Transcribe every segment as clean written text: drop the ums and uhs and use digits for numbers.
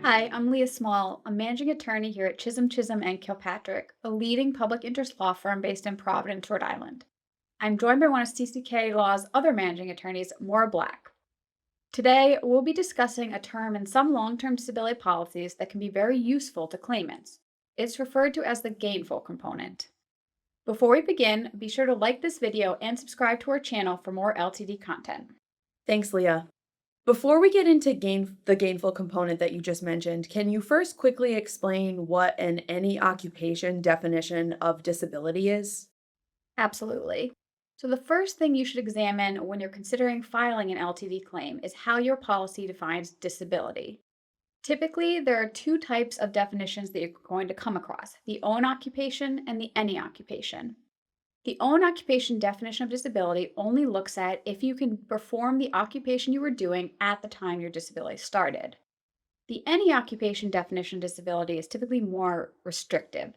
Hi, I'm Leah Small, a managing attorney here at Chisholm and Kilpatrick, a leading public interest law firm based in Providence, Rhode Island. I'm joined by one of CCK Law's other managing attorneys, Maura Black. Today, we'll be discussing a term in some long-term disability policies that can be very useful to claimants. It's referred to as the gainful component. Before we begin, be sure to like this video and subscribe to our channel for more LTD content. Thanks, Leah. Before we get into the gainful component that you just mentioned, can you first quickly explain what an any occupation definition of disability is? Absolutely. So, the first thing you should examine when you're considering filing an LTD claim is how your policy defines disability. Typically, there are two types of definitions that you're going to come across: the own occupation and the any occupation. The own occupation definition of disability only looks at if you can perform the occupation you were doing at the time your disability started. The any occupation definition of disability is typically more restrictive.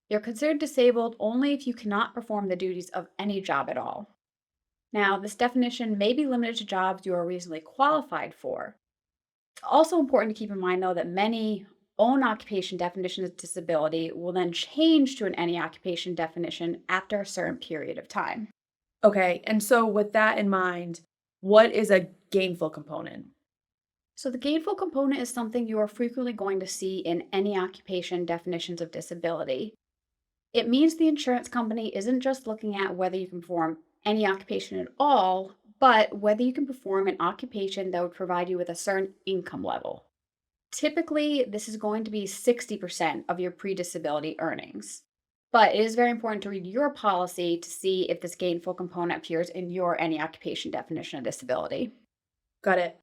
You're considered disabled only if you cannot perform the duties of any job at all. Now, this definition may be limited to jobs you are reasonably qualified for. It's also important to keep in mind, though, that many own occupation definitions of disability will then change to an any occupation definition after a certain period of time. Okay, and so with that in mind, what is a gainful component? So, the gainful component is something you are frequently going to see in any occupation definitions of disability. It means the insurance company isn't just looking at whether you can perform any occupation at all, but whether you can perform an occupation that would provide you with a certain income level. Typically, this is going to be 60% of your pre disability earnings. But it is very important to read your policy to see if this gainful component appears in your any occupation definition of disability. Got it.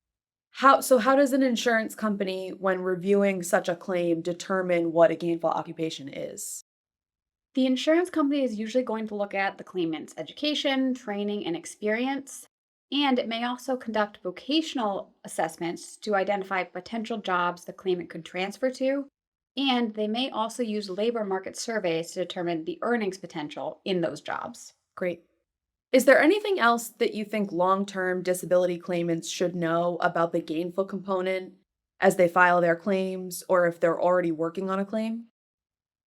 How does an insurance company, when reviewing such a claim, determine what a gainful occupation is? The insurance company is usually going to look at the claimant's education, training, and experience, and it may also conduct vocational assessments to identify potential jobs the claimant could transfer to, and they may also use labor market surveys to determine the earnings potential in those jobs. Great. Is there anything else that you think long-term disability claimants should know about the gainful component as they file their claims or if they're already working on a claim?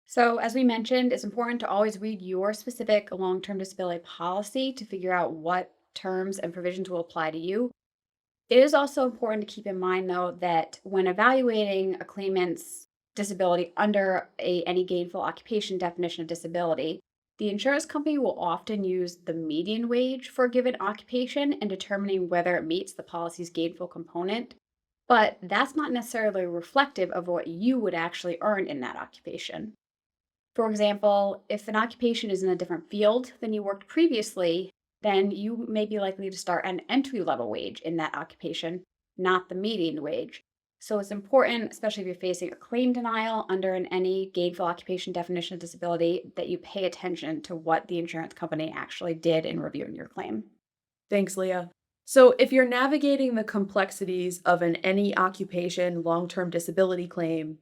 So, as we mentioned, it's important to always read your specific long term disability policy to figure out what terms and provisions will apply to you. It is also important to keep in mind, though, that when evaluating a claimant's disability under any gainful occupation definition of disability, the insurance company will often use the median wage for a given occupation in determining whether it meets the policy's gainful component. But that's not necessarily reflective of what you would actually earn in that occupation. For example, if an occupation is in a different field than you worked previously, then you may be likely to start an entry level wage in that occupation, not the median wage. So it's important, especially if you're facing a claim denial under any gainful occupation definition of disability, that you pay attention to what the insurance company actually did in reviewing your claim. Thanks, Leah. So, if you're navigating the complexities of an any occupation long term disability claim,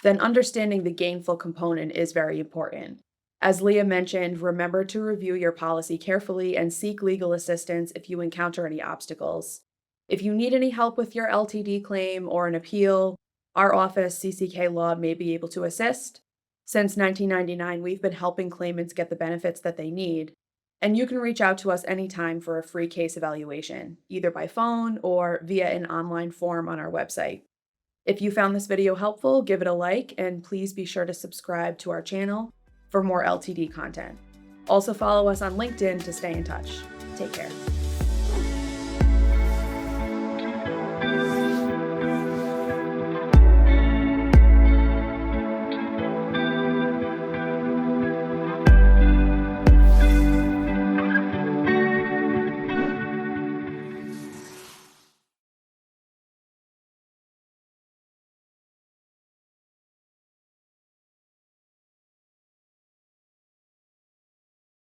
then understanding the gainful component is very important. As Leah mentioned, remember to review your policy carefully and seek legal assistance if you encounter any obstacles. If you need any help with your LTD claim or an appeal, our office, CCK Law, may be able to assist. Since 1999, we've been helping claimants get the benefits that they need. And you can reach out to us anytime for a free case evaluation, either by phone or via an online form on our website. If you found this video helpful, give it a like and please be sure to subscribe to our channel for more LTD content. Also follow us on LinkedIn to stay in touch. Take care.